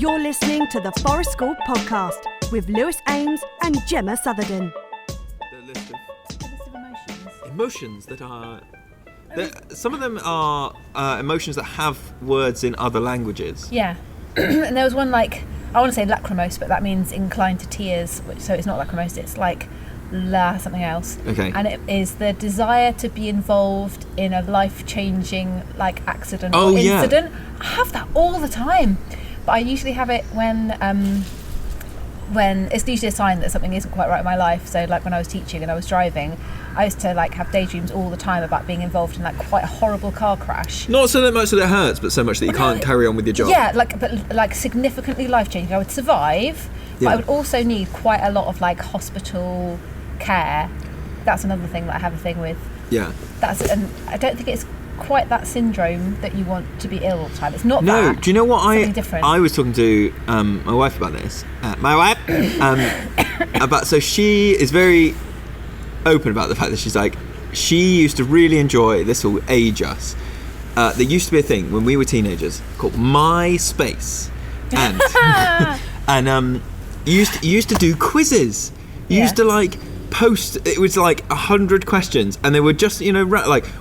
You're listening to the Forest School podcast with Lewis Ames and Gemma Southerden. The list of emotions that are... Some of them are emotions that have words in other languages. Yeah. And there was one I want to say lachrymose, but that means inclined to tears, so it's not lachrymose, it's something else. Okay. And it is the desire to be involved in a life-changing accident or incident. Yeah. I have that all the time, but I usually have it when it's usually a sign that something isn't quite right in my life. So when I was teaching and I was driving, I used to have daydreams all the time about being involved in quite a horrible car crash. Not so much that it hurts, but so much that you can't carry on with your job. Yeah, but significantly life-changing. I would survive, but I would also need quite a lot of hospital care. That's another thing that I have a thing with. Yeah. And I don't think it's quite that syndrome that you want to be ill all the time. It's not No, that. do you know what I was talking to my wife about this. So she is very open about the fact that she used to really enjoy, this will age us, there used to be a thing when we were teenagers called MySpace, and you used to do quizzes. You used to post, it was 100 questions, and they were just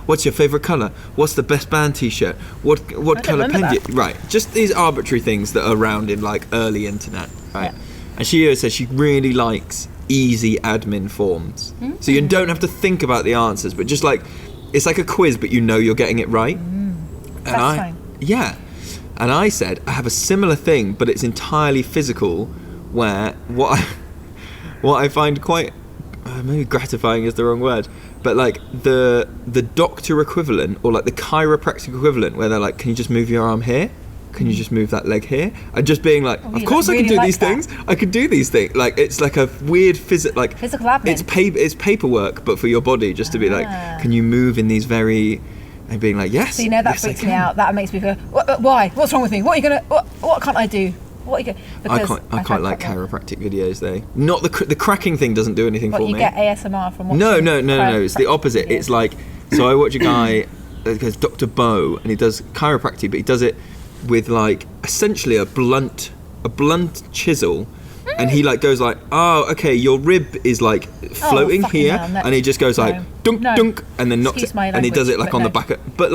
what's your favourite colour, what's the best band t-shirt, what colour pen do you, right, just these arbitrary things that are around in early internet, right? Yeah. And she says she really likes easy admin forms, so you don't have to think about the answers, but just it's like a quiz, but you're getting it right. Fine. And I said I have a similar thing, but it's entirely physical, where what I find quite maybe gratifying is the wrong word, but the doctor equivalent, or the chiropractic equivalent, where they're can you just move your arm here, can you just move that leg here, and just being of course I can do these things, I can do these things, it's a weird physical admin. It's paperwork, but for your body, just to be can you move in these very, and being yes. So that freaks me out. That makes me go, why? What's wrong with me? What can't I do? What are you gonna? I quite like chiropractic videos though. Not the cracking thing doesn't do anything for me. You get ASMR from watching? No. It's the opposite. It's so I watch a guy goes Dr. Bo, and he does chiropractic, but he does it with essentially a blunt chisel, and he goes oh, okay, your rib is floating here, and he just goes dunk dunk, and then knocks it, and he does it on the back of, but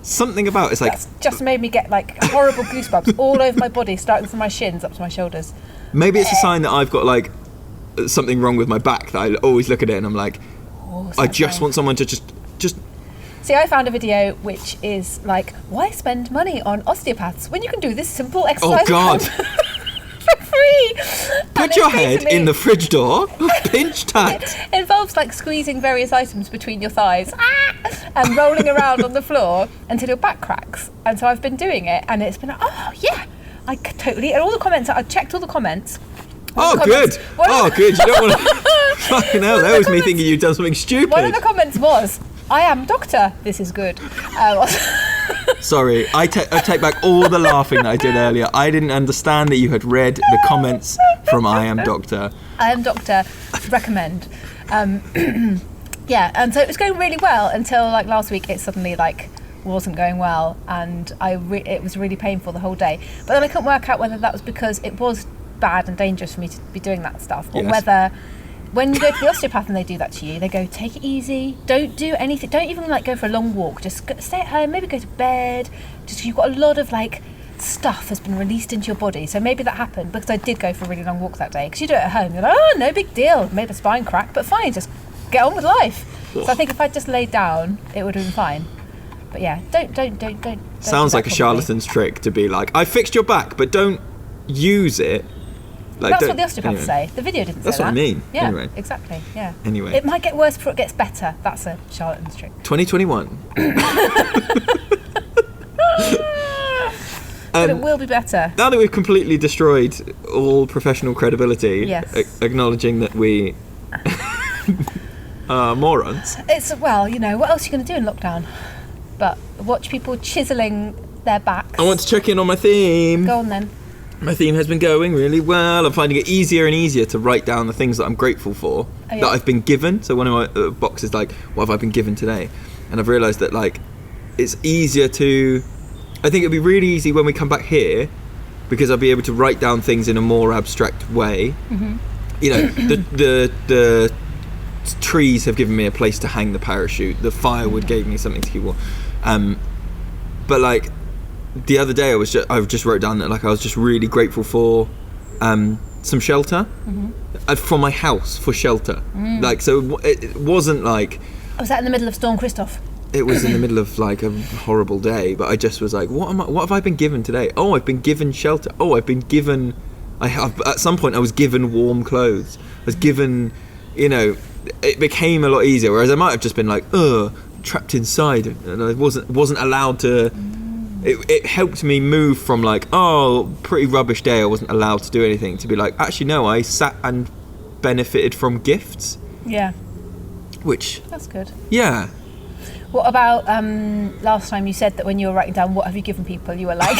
something about it's that's just made me get horrible goosebumps all over my body, starting from my shins up to my shoulders. Maybe it's a sign that I've got something wrong with my back, that I always look at it and I'm I just want someone to just See, I found a video which is why spend money on osteopaths when you can do this simple exercise? Oh God. For free. Put your head in the fridge door, pinch tight. It involves squeezing various items between your thighs and rolling around on the floor until your back cracks. And so I've been doing it, and it's been oh yeah, I totally. And all the comments, I checked all the comments. Good. Good. You don't want to. Fucking hell, that was me thinking you'd done something stupid. One of the comments was, I am doctor, this is good. Sorry, I take back all the laughing that I did earlier. I didn't understand that you had read the comments from I am doctor. I am doctor, recommend. Yeah, and so it was going really well until last week it suddenly wasn't going well, and it was really painful the whole day. But then I couldn't work out whether that was because it was bad and dangerous for me to be doing that stuff, or whether when you go to the osteopath and they do that to you, they go, take it easy, don't do anything, don't even go for a long walk, just stay at home, maybe go to bed, just you've got a lot of stuff has been released into your body. So maybe that happened, because I did go for a really long walk that day, because you do it at home, you're oh, no big deal, made a spine crack, but fine, just get on with life. So I think if I just laid down, it would have been fine. But yeah, don't sounds like a charlatan's trick to be I fixed your back, but don't use it. That's what the osteopaths say. The video didn't say that. That's what I mean. Yeah, anyway. Exactly. Yeah. Anyway. It might get worse before it gets better. That's a charlatan's trick. 2021. But it will be better. Now that we've completely destroyed all professional credibility, acknowledging that we are morons. It's, what else are you going to do in lockdown? But watch people chiselling their backs. I want to check in on my theme. Go on then. My theme has been going really well. I'm finding it easier and easier to write down the things that I'm grateful for, that I've been given. So one of my boxes what have I been given today? And I've realised that it's easier to... I think it'd be really easy when we come back here because I'll be able to write down things in a more abstract way. You know, the trees have given me a place to hang the parachute. The firewood gave me something to keep warm. But like the other day, I just wrote down that like I was just really grateful for some shelter from my house, for shelter. Like, so it wasn't like. Was that in the middle of Storm Christoph? It was in the middle of like a horrible day, but I just was like, what have I been given today? Oh, I've been given shelter. Oh, I've been given. At some point I was given warm clothes. I was given, you know, it became a lot easier. Whereas I might have just been like, trapped inside, and I wasn't allowed to. It helped me move from like, pretty rubbish day, I wasn't allowed to do anything, to be like, actually no, I sat and benefited from gifts. Yeah. Which. That's good. Yeah. What about last time you said that when you were writing down what have you given people, you were like.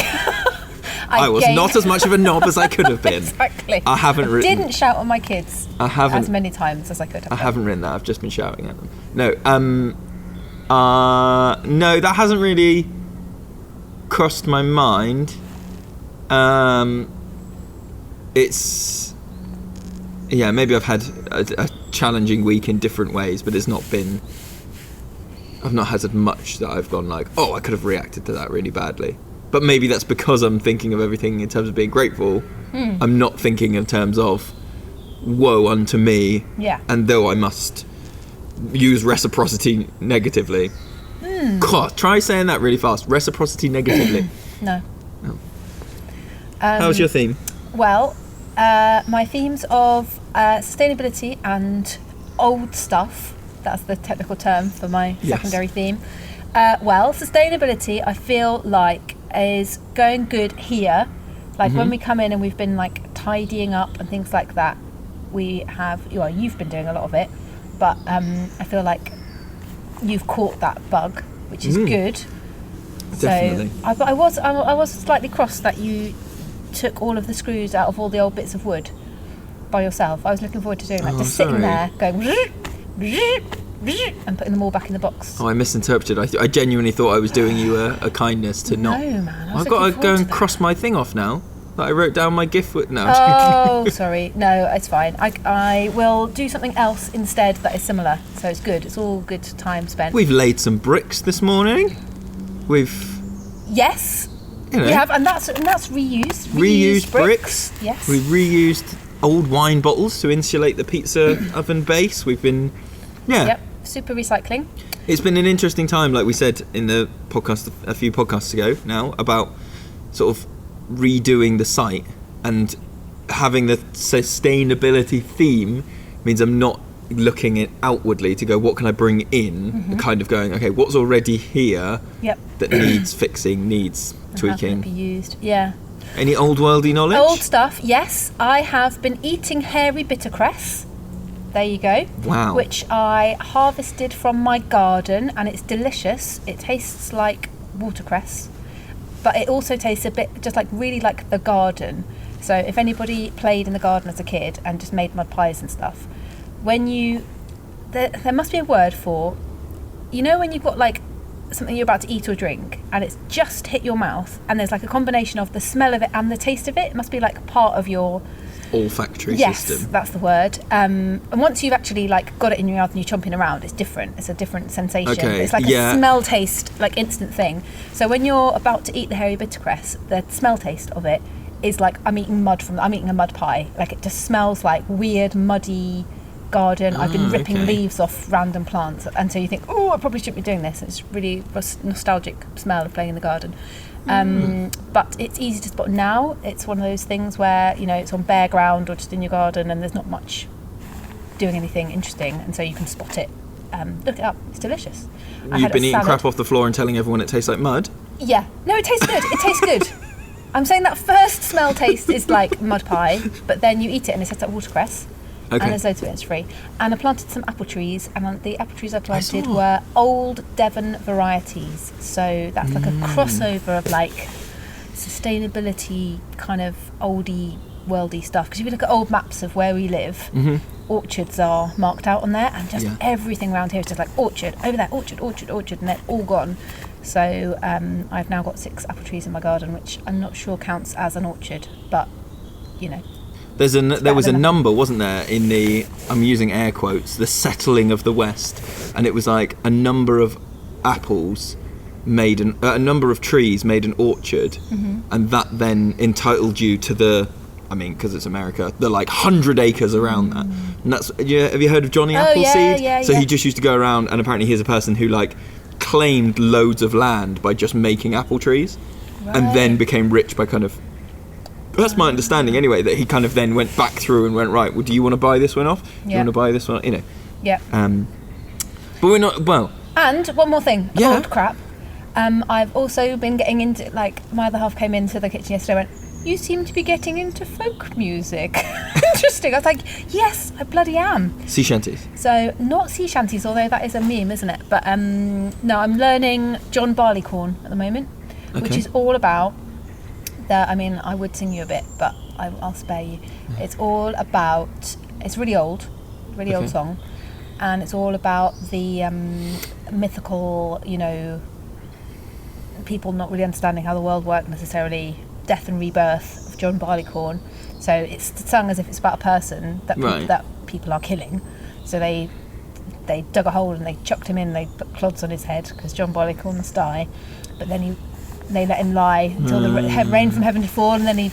I was not as much of a knob as I could have been. Exactly. I haven't written. Didn't shout on my kids. I haven't as many times as I could have. I haven't written that. I've just been shouting at them. No. No, that hasn't really crossed my mind. It's. Yeah, maybe I've had a challenging week in different ways, but it's not been. I've not had as much that I've gone like, I could have reacted to that really badly. But maybe that's because I'm thinking of everything in terms of being grateful. I'm not thinking in terms of woe unto me. Yeah. And though I must use reciprocity negatively. God, try saying that really fast. Reciprocity negatively. No. Oh. How's your theme? Well, my themes of sustainability and old stuff. That's the technical term for my secondary theme. Well, sustainability, I feel like, is going good here. Like when we come in and we've been like tidying up and things like that, we have. Well, you've been doing a lot of it, but I feel like you've caught that bug, which is good. Definitely. So I was slightly cross that you took all of the screws out of all the old bits of wood by yourself. I was looking forward to doing that, just sitting there going and putting them all back in the box. I misinterpreted. I genuinely thought I was doing you a kindness to not. No, man. I've got to go and cross my thing off now. That I wrote down my gift with. No. Oh, sorry. No, it's fine. I will do something else instead that is similar. So it's good. It's all good time spent. We've laid some bricks this morning. Yes. You know, we have, and that's reused. Reused bricks. Yes. We've reused old wine bottles to insulate the pizza oven base. We've been. Yeah. Yep. Super recycling. It's been an interesting time, like we said in the podcast a few podcasts ago now, about sort of redoing the site, and having the sustainability theme means I'm not looking at outwardly to go, what can I bring in? Kind of going, okay, what's already here that needs fixing, needs tweaking. How can it be used? Yeah. Any old worldy knowledge? Old stuff, yes. I have been eating hairy bittercress. There you go. Wow. Which I harvested from my garden, and it's delicious. It tastes like watercress, but it also tastes a bit just like really like the garden. So if anybody played in the garden as a kid and just made mud pies and stuff, there must be a word for, you know, when you've got like something you're about to eat or drink and it's just hit your mouth and there's like a combination of the smell of it and the taste of it. It must be like part of your olfactory system. Yes, that's the word. And once you've actually like got it in your mouth and you're chomping around, it's different. It's a different sensation. Okay, it's like a smell taste, like instant thing. So when you're about to eat the hairy bittercress, the smell taste of it is like I'm eating a mud pie. Like it just smells like weird, muddy garden. I've been ripping leaves off random plants, and so you think, I probably shouldn't be doing this. It's really nostalgic smell of playing in the garden. But it's easy to spot now. It's one of those things where, you know, it's on bare ground or just in your garden and there's not much doing anything interesting, and so you can spot it. Look it up. It's delicious. You've been eating crap off the floor and telling everyone it tastes like mud? Yeah. No, it tastes good. It tastes good. I'm saying that first smell taste is like mud pie, but then you eat it and it tastes like watercress. Okay. And there's loads of it, it's free. And I planted some apple trees, and the apple trees I planted were old Devon varieties. So that's like a crossover of like sustainability kind of oldie worldy stuff. Because if you look at old maps of where we live, orchards are marked out on there, and just Yeah. everything around here is just like orchard, over there, orchard, and they're all gone. So I've now got 6 apple trees in my garden, which I'm not sure counts as an orchard, but you know. There was a number, wasn't there, in the, I'm using air quotes, the settling of the West, and it was like a number of apples made a number of trees made an orchard, and that then entitled you to the, I mean, because it's America, the like 100 acres around that. And that's, yeah, have you heard of Johnny Appleseed? Yeah, so he just used to go around, and apparently he's a person who like claimed loads of land by just making apple trees, and then became rich by kind of, that's my understanding anyway, that he kind of then went back through and went, right, well, do you want to buy this one off? Do you want to buy this one? You know. Yeah. But we're not, well. And one more thing, Yeah. old crap. I've also been getting into, like, my other half came into the kitchen yesterday and went, you seem to be getting into folk music. Interesting. I was like, yes, I bloody am. Sea shanties. So, not sea shanties, although that is a meme, isn't it? But no, I'm learning John Barleycorn at the moment, which is all about I mean, I would sing you a bit, but I'll spare you. It's all about, it's really old song, and it's all about the mythical, you know, people not really understanding how the world worked necessarily, death and rebirth of John Barleycorn. So it's sung as if it's about a person that people are killing. So they dug a hole and they chucked him in, they put clods on his head because John Barleycorn must die, but then they let him lie until the rain from heaven did fall, and then he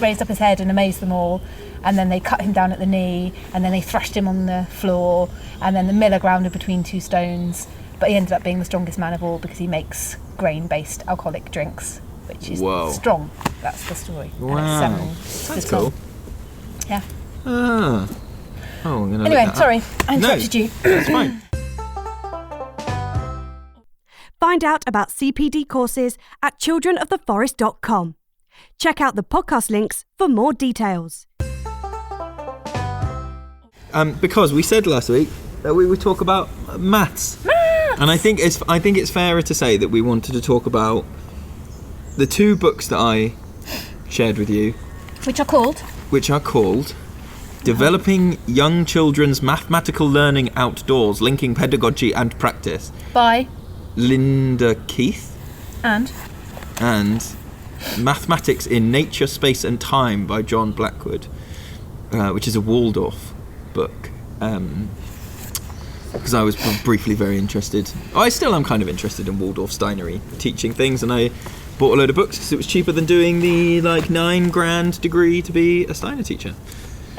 raised up his head and amazed them all, and then they cut him down at the knee, and then they thrashed him on the floor, and then the miller ground him between 2 stones, but he ended up being the strongest man of all because he makes grain-based alcoholic drinks, which is strong. That's the story. Wow. And it's That's cool. Yeah. Ah. Oh, I'm gonna Anyway, look that sorry, up. I interrupted you. That's fine. Find out about CPD courses at childrenoftheforest.com. Check out the podcast links for more details. Because we said last week that we would talk about maths. And I think it's fairer to say that we wanted to talk about the 2 books that I shared with you, Which are called Developing Young Children's Mathematical Learning Outdoors, Linking Pedagogy and Practice by Linda Keith, and Mathematics in Nature, Space and Time by John Blackwood, which is a Waldorf book. Because I was briefly very interested. I still am kind of interested in Waldorf Steinery teaching things, and I bought a load of books because it was cheaper than doing the like $9,000 degree to be a Steiner teacher.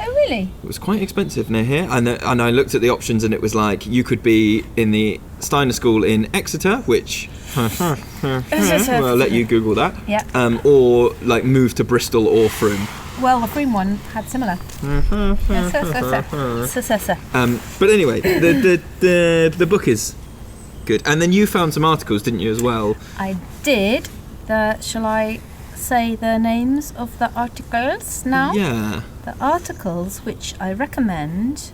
Oh, really? It was quite expensive near here, and I looked at the options, and it was like you could be in the Steiner School in Exeter, which well, I'll let you Google that. Yeah. Or like move to Bristol or Frome. Well, the Frome one had similar. But anyway, the book is good, and then you found some articles, didn't you, as well? I did. Shall I say the names of the articles now? Yeah. The articles which I recommend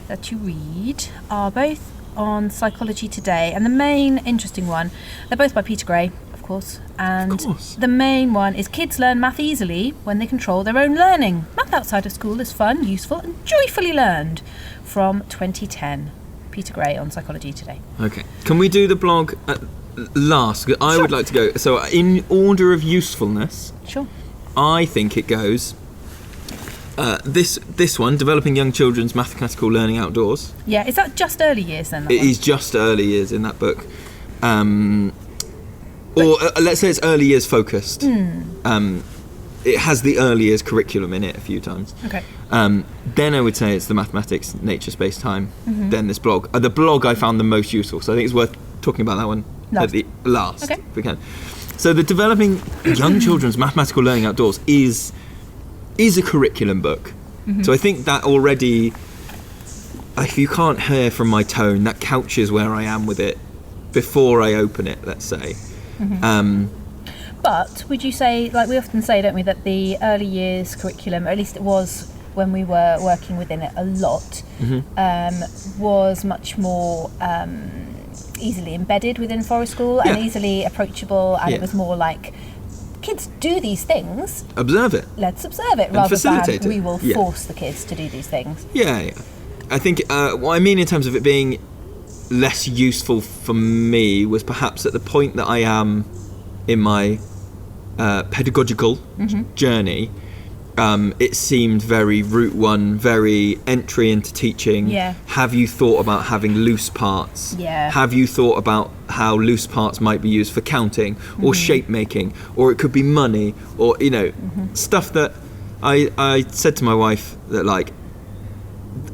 that you read are both on Psychology Today, and the main interesting one, they're both by Peter Gray, of course, and the main one is Kids Learn Math Easily When They Control Their Own Learning. Math outside of school is fun, useful and joyfully learned, from 2010. Peter Gray on Psychology Today. Okay. Can we do the blog at last? I would like to go, so in order of usefulness, sure. I think it goes this one, Developing Young Children's Mathematical Learning Outdoors. Yeah, is that just early years then? It is just early years in that book. Or let's say it's early years focused. It has the early years curriculum in it a few times. Okay. Then I would say it's the Mathematics, Nature, Space, Time. Then this blog. The blog I found the most useful, so I think it's worth talking about that one at the last. Okay. If we can. So the Developing Young Children's Mathematical Learning Outdoors is a curriculum book. So I think that already, if you can't hear from my tone, that couches where I am with it before I open it, let's say. But would you say, like we often say, don't we, that the early years curriculum, or at least it was when we were working within it a lot, was much more easily embedded within Forest School and easily approachable, and it was more like, kids do these things. Observe it. Let's observe it, rather facilitate than it. we will force the kids to do these things. Yeah. I think what I mean in terms of it being less useful for me was perhaps at the point that I am in my pedagogical journey. It seemed very route one, very entry into teaching. Yeah. Have you thought about having loose parts? Yeah. Have you thought about how loose parts might be used for counting or shape making, or it could be money, or stuff that I said to my wife that like,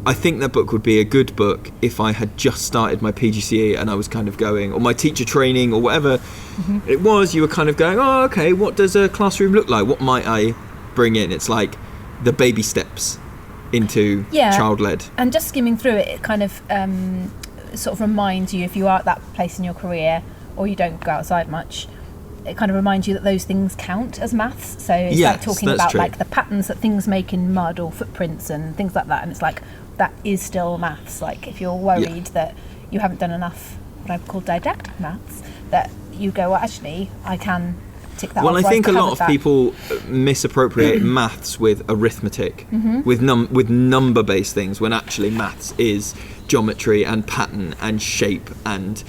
I think that book would be a good book if I had just started my PGCE and I was kind of going, or my teacher training or whatever it was, you were kind of going, oh, okay, what does a classroom look like? What might I bring in? It's like the baby steps into child-led. And just skimming through it, it kind of sort of reminds you, if you are at that place in your career or you don't go outside much, it kind of reminds you that those things count as maths. So it's like talking about true. like the patterns that things make in mud or footprints and things like that, and it's like that is still maths. Like if you're worried that you haven't done enough what I've called didactic maths, that you go, well, actually I can tick that off. Well, I think a lot of people misappropriate maths with arithmetic, with number-based things, when actually maths is geometry and pattern and shape and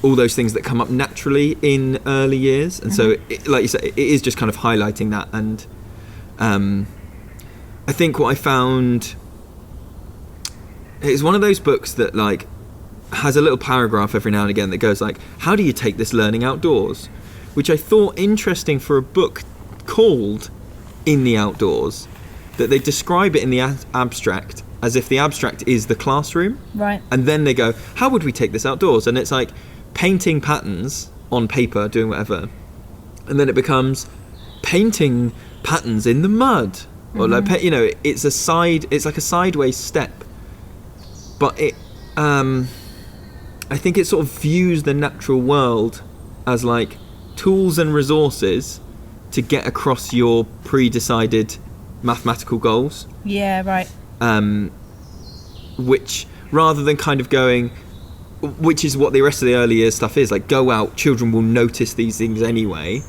all those things that come up naturally in early years. And so, like you say, it is just kind of highlighting that. And I think what I found is one of those books that like has a little paragraph every now and again that goes like, how do you take this learning outdoors? Which I thought interesting for a book called In the Outdoors, that they describe it in the abstract as if the abstract is the classroom. Right. And then they go, how would we take this outdoors? And it's like painting patterns on paper, doing whatever. And then it becomes painting patterns in the mud. Or like, it's like a sideways step. But it, I think it sort of views the natural world as like tools and resources to get across your pre-decided mathematical goals. Yeah, right. Which, rather than kind of going, which is what the rest of the early years stuff is, like go out, children will notice these things anyway.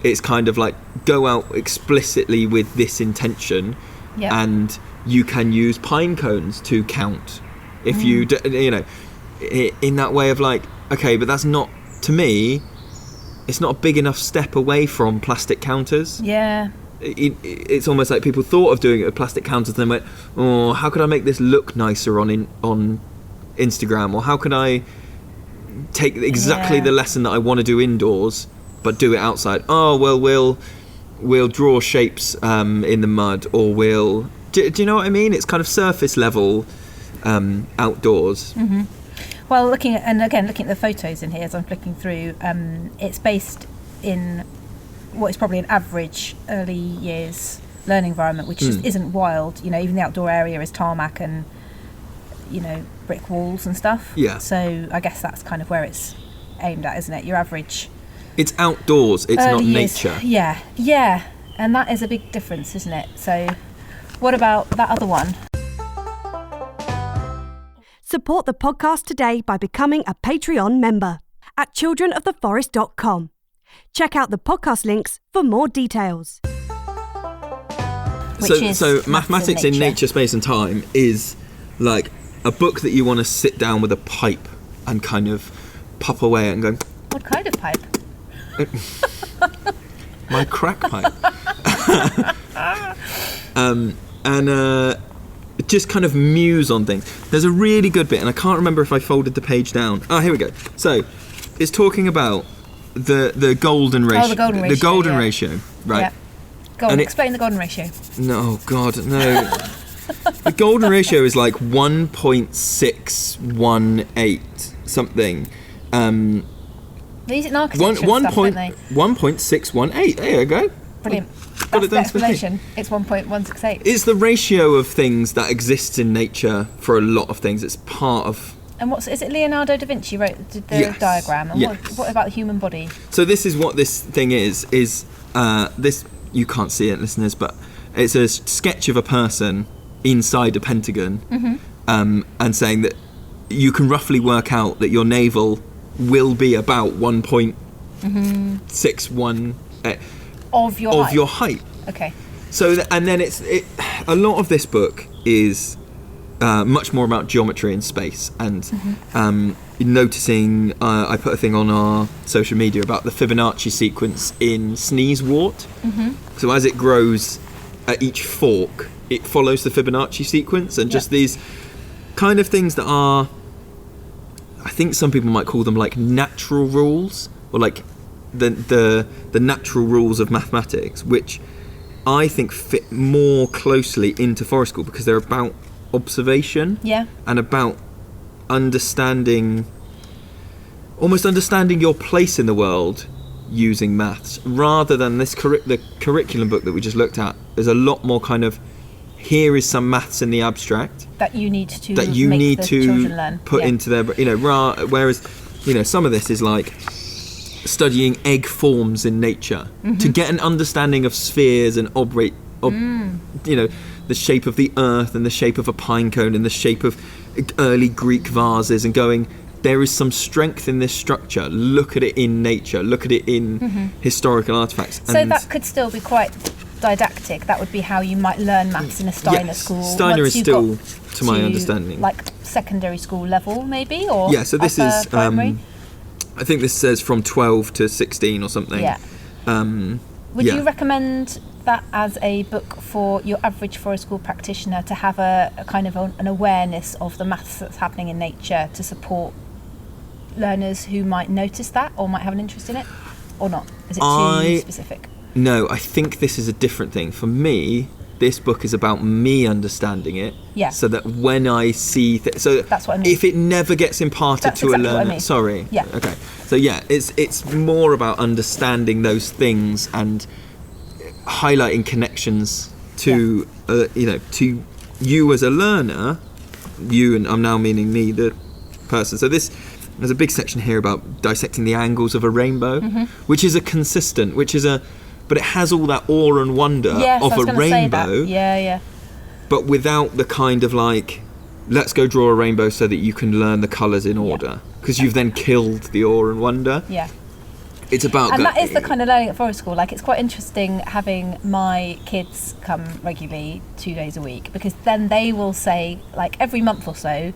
It's kind of like go out explicitly with this intention, and you can use pine cones to count if you in that way of like, okay, but that's not, to me, it's not a big enough step away from plastic counters. Yeah. It's almost like people thought of doing it with plastic counters and then went, oh, how could I make this look nicer on Instagram? Or how can I take exactly the lesson that I want to do indoors but do it outside? Oh, well, we'll draw shapes in the mud, or we'll... Do you know what I mean? It's kind of surface level outdoors. Mm-hmm. Well, looking at the photos in here as I'm flicking through, it's based in what is probably an average early years learning environment, which just isn't wild. Even the outdoor area is tarmac and brick walls and stuff. Yeah. So I guess that's kind of where it's aimed at, isn't it? Your average. It's outdoors. It's not nature. Yeah, and that is a big difference, isn't it? So, what about that other one? Support the podcast today by becoming a Patreon member at childrenoftheforest.com. Check out the podcast links for more details. So Mathematics in Nature, Space and Time is like a book that you want to sit down with a pipe and kind of pop away and go... What kind of pipe? My crack pipe. And just kind of muse on things. There's a really good bit, and I can't remember if I folded the page down. Here we go. So it's talking about the golden ratio. Oh, the golden ratio. The golden ratio, right? Yeah. Go on, explain the golden ratio. No, God, no. The golden ratio is like 1.618 something. They use it in architecture and stuff, don't they? 1.618. There you go. Brilliant. Got That's the explanation. It's 1.168. It's the ratio of things that exists in nature for a lot of things. It's part of... And is it Leonardo da Vinci wrote the diagram? And what about the human body? So this is what this thing is this, you can't see it, listeners, but it's a sketch of a person inside a pentagon, and saying that you can roughly work out that your navel will be about 1.61 of your height. height. Okay. So and then a lot of this book is much more about geometry and space, and noticing. I put a thing on our social media about the Fibonacci sequence in sneeze wart. So as it grows at each fork, it follows the Fibonacci sequence, and just these kind of things that are, I think some people might call them like natural rules, or like the natural rules of mathematics, which I think fit more closely into forest school because they're about observation and about almost understanding your place in the world using maths, rather than the curriculum book that we just looked at. There's a lot more kind of, here is some maths in the abstract that you need to children learn. Put into their, whereas some of this is like studying egg forms in nature to get an understanding of spheres and the shape of the earth and the shape of a pine cone and the shape of early Greek vases, and going, there is some strength in this structure. Look at it in nature. Look at it in historical artifacts. So that could still be quite didactic. That would be how you might learn maths in a Steiner school. Steiner is still, to my understanding, like secondary school level, maybe, or so this is primary. I think this says from 12 to 16 or something. Yeah. Would you recommend that as a book for your average forest school practitioner to have a kind of an awareness of the maths that's happening in nature to support learners who might notice that or might have an interest in it, or not? Is it too specific? No, I think this is a different thing. For me, this book is about me understanding it. Yeah. So that when I see so that's what I mean. If it never gets imparted to a learner, what I mean. Sorry. Yeah. Okay. So it's more about understanding those things and highlighting connections to to you as a learner, you, and I'm now meaning me, the person. So there's a big section here about dissecting the angles of a rainbow, which is but it has all that awe and wonder of a rainbow. But without the kind of like, let's go draw a rainbow so that you can learn the colours in order, because you've then killed the awe and wonder. It's about, and that is the kind of learning at forest school. Like, it's quite interesting having my kids come regularly 2 days a week, because then they will say, like, every month or so,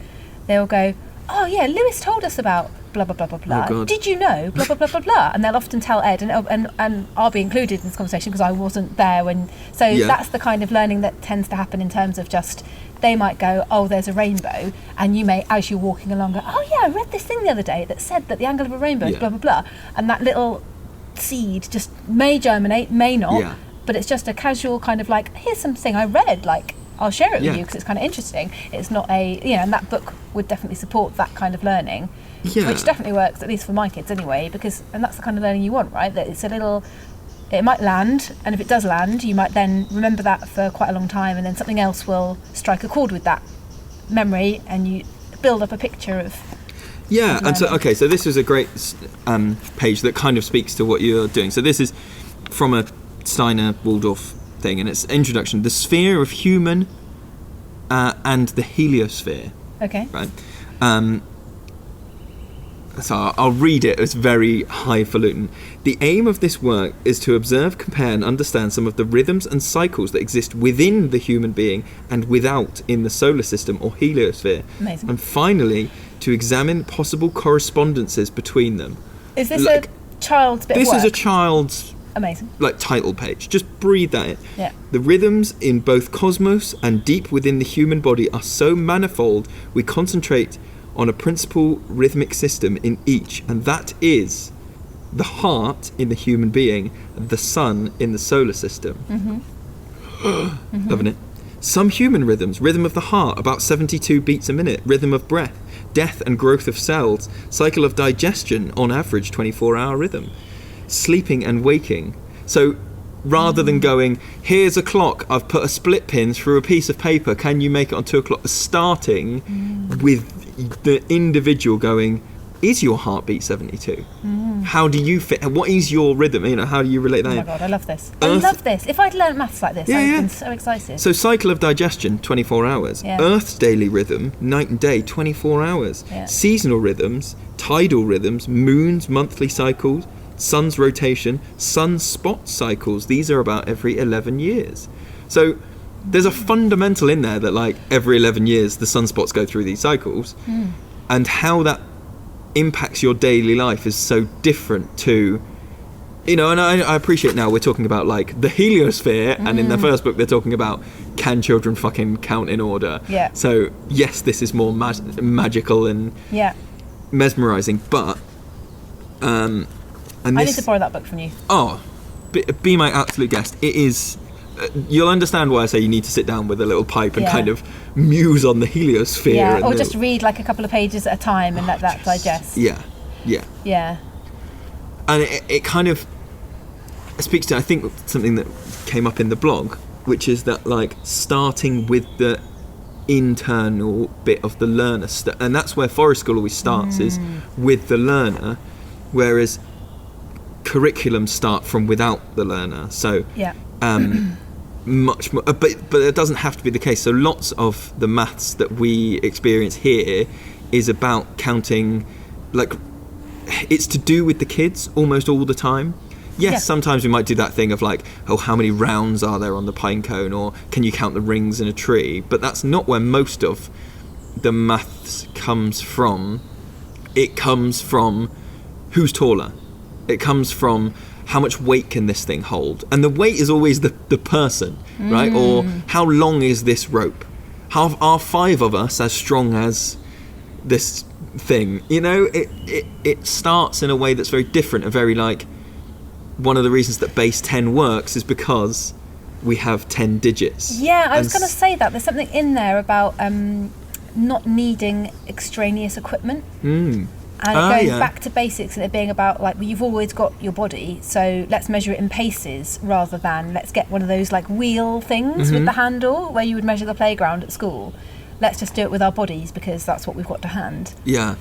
they'll go, oh yeah, Lewis told us about blah blah blah blah blah. Oh, did you know blah blah blah blah blah? And they'll often tell Ed, and I'll be included in this conversation because I wasn't there when. So that's the kind of learning that tends to happen in terms of just, they might go, oh, there's a rainbow, and you may, as you're walking along, go, oh yeah, I read this thing the other day that said that the angle of a rainbow is blah blah blah, and that little seed just may germinate, may not, but it's just a casual kind of like, here's something I read, like, I'll share it with you because it's kind of interesting. It's not and that book would definitely support that kind of learning, which definitely works, at least for my kids anyway, and that's the kind of learning you want, right? That it's it might land, and if it does land, you might then remember that for quite a long time, and then something else will strike a chord with that memory, and you build up a picture of. Yeah, and so this is a great page that kind of speaks to what you're doing. So this is from a Steiner Waldorf thing, and it's introduction, the sphere of human and the heliosphere. Okay. Right. So I'll read it. It's very highfalutin. The aim of this work is to observe, compare, and understand some of the rhythms and cycles that exist within the human being and without in the solar system or heliosphere. Amazing. And finally, to examine possible correspondences between them. Is this a child's bit of work? This is a child's amazing title page. Just breathe that in. Yeah. The rhythms in both cosmos and deep within the human body are so manifold, we concentrate on a principal rhythmic system in each, and that is the heart in the human being, the sun in the solar system. Loving it. Some human rhythms: rhythm of the heart, about 72 beats a minute, rhythm of breath, death and growth of cells, cycle of digestion, on average 24-hour rhythm, sleeping and waking. So rather than going, here's a clock, I've put a split pin through a piece of paper, can you make it on 2 o'clock, starting with the individual going, is your heartbeat 72? How do you fit? What is your rhythm? How do you relate that? Oh my God, I love this. I love this. If I'd learned maths like this, I'd been so excited. So cycle of digestion, 24 hours. Yeah. Earth's daily rhythm, night and day, 24 hours. Yeah. Seasonal rhythms, tidal rhythms, moon's monthly cycles, sun's rotation, sunspot cycles. These are about every 11 years. So there's a fundamental in there that like every 11 years the sunspots go through these cycles, and how that impacts your daily life is so different to, and I appreciate now we're talking about like the heliosphere, and in the first book they're talking about, can children fucking count in order? Yeah. So yes, this is more magical and mesmerizing, but and I need to borrow that book from you. Oh, be my absolute guest. It is. You'll understand why I say you need to sit down with a little pipe and kind of muse on the heliosphere. Yeah, and or just read like a couple of pages at a time and let that digest. Yeah. And it kind of speaks to, I think, something that came up in the blog, which is that like starting with the internal bit of the learner, and that's where forest school always starts, is with the learner, whereas curriculums start from without the learner. So much more, but it doesn't have to be the case. So lots of the maths that we experience here is about counting, like it's to do with the kids almost all the time. Yes, sometimes we might do that thing of like, oh, how many rounds are there on the pine cone, or can you count the rings in a tree? But that's not where most of the maths comes from. It comes from who's taller. It comes from how much weight can this thing hold? And the weight is always the person, right? Or how long is this rope? How are 5 of us as strong as this thing? It starts in a way that's very different, and very like, one of the reasons that base 10 works is because we have 10 digits. Yeah, I was going to say that. There's something in there about not needing extraneous equipment. And going back to basics, and it being about like, well, you've always got your body, so let's measure it in paces rather than let's get one of those like wheel things with the handle where you would measure the playground at school. Let's just do it with our bodies because that's what we've got to hand. Yeah.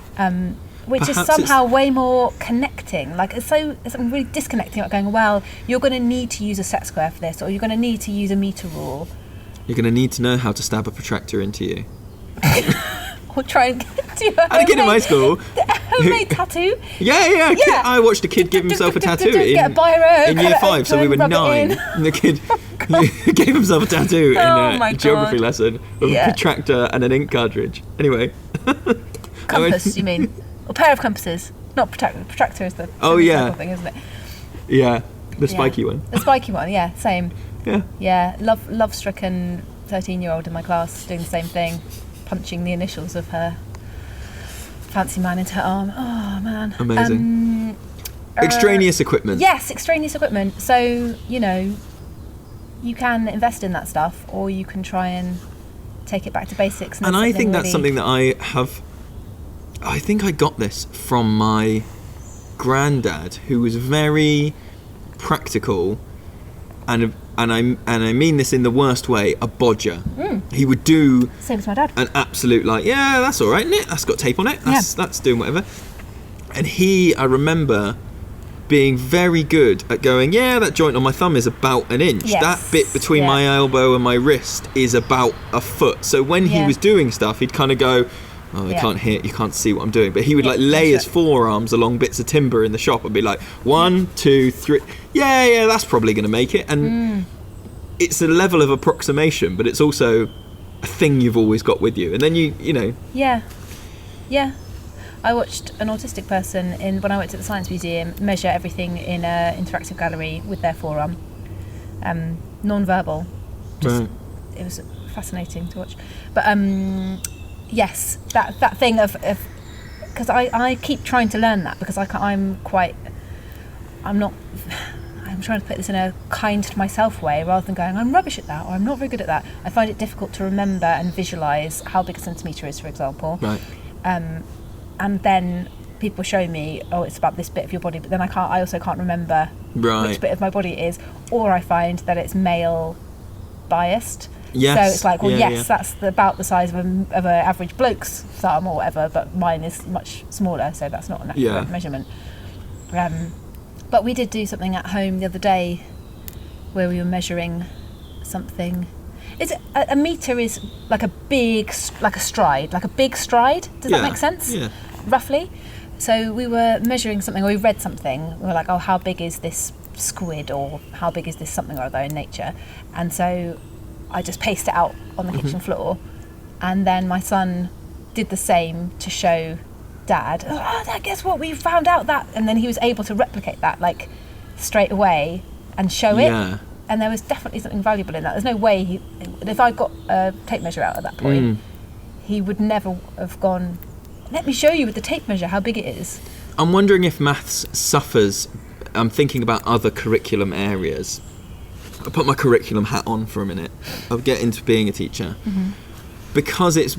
Which perhaps is somehow way more connecting. Like it's something really disconnecting about going, well, you're going to need to use a set square for this, or you're going to need to use a metre rule. You're going to need to know how to stab a protractor into you. Or try and do a homemade, kid in my school. Homemade tattoo? Yeah. I watched a kid give himself a tattoo in year 5, so we were 9. And the kid gave himself a tattoo in a geography lesson with a protractor and an ink cartridge. Anyway. Compass, you mean? A pair of compasses. Not protractor. Protractor is the thing, isn't it? Yeah, the spiky one. The spiky one, yeah, same. Yeah. Love-stricken 13-year-old in my class doing the same thing. Punching the initials of her fancy man into her arm. Oh, man. Amazing. Extraneous equipment. Yes, extraneous equipment. So, you can invest in that stuff, or you can try and take it back to basics. And I think that's something that I think I got this from my granddad, who was very practical, and I mean this in the worst way, a bodger. He would do same as my dad. An absolute that's all right, isn't it? That's got tape on it. That's doing whatever. And I remember being very good at going, that joint on my thumb is about an inch. Yes. That bit between my elbow and my wrist is about a foot. So when he was doing stuff, he'd kind of go, oh, you can't see what I'm doing. But he would lay his forearms along bits of timber in the shop and be like, 1, 2, 3. Yeah, that's probably going to make it. And it's a level of approximation, but it's also a thing you've always got with you. And then you know. Yeah. I watched an autistic person when I went to the Science Museum measure everything in an interactive gallery with their forearm. Non-verbal. It was fascinating to watch. But yes, that thing of because I keep trying to learn that because I'm trying to put this in a kind to myself way rather than going, I'm rubbish at that or I'm not very good at that. I find it difficult to remember and visualise how big a centimetre is, for example. Right. And then people show me, it's about this bit of your body, but then I also can't remember which bit of my body it is, or I find that it's male biased. Yes. So it's like, that's about the size of an average bloke's thumb or whatever, but mine is much smaller, so that's not an accurate measurement. But we did do something at home the other day where we were measuring something. A metre is like a big stride. Does that make sense? Yeah. Roughly. So we were measuring something, or we read something. We were like, how big is this squid, or how big is this something or other in nature? And so I just paced it out on the kitchen floor. And then my son did the same to show Dad. Oh, Dad, guess what? We found out that. And then he was able to replicate that like straight away and show it. And there was definitely something valuable in that. There's no way if I got a tape measure out at that point, he would never have gone, let me show you with the tape measure how big it is. I'm wondering if maths suffers. I'm thinking about other curriculum areas. I'll put my curriculum hat on for a minute. I'll get into being a teacher. Because it's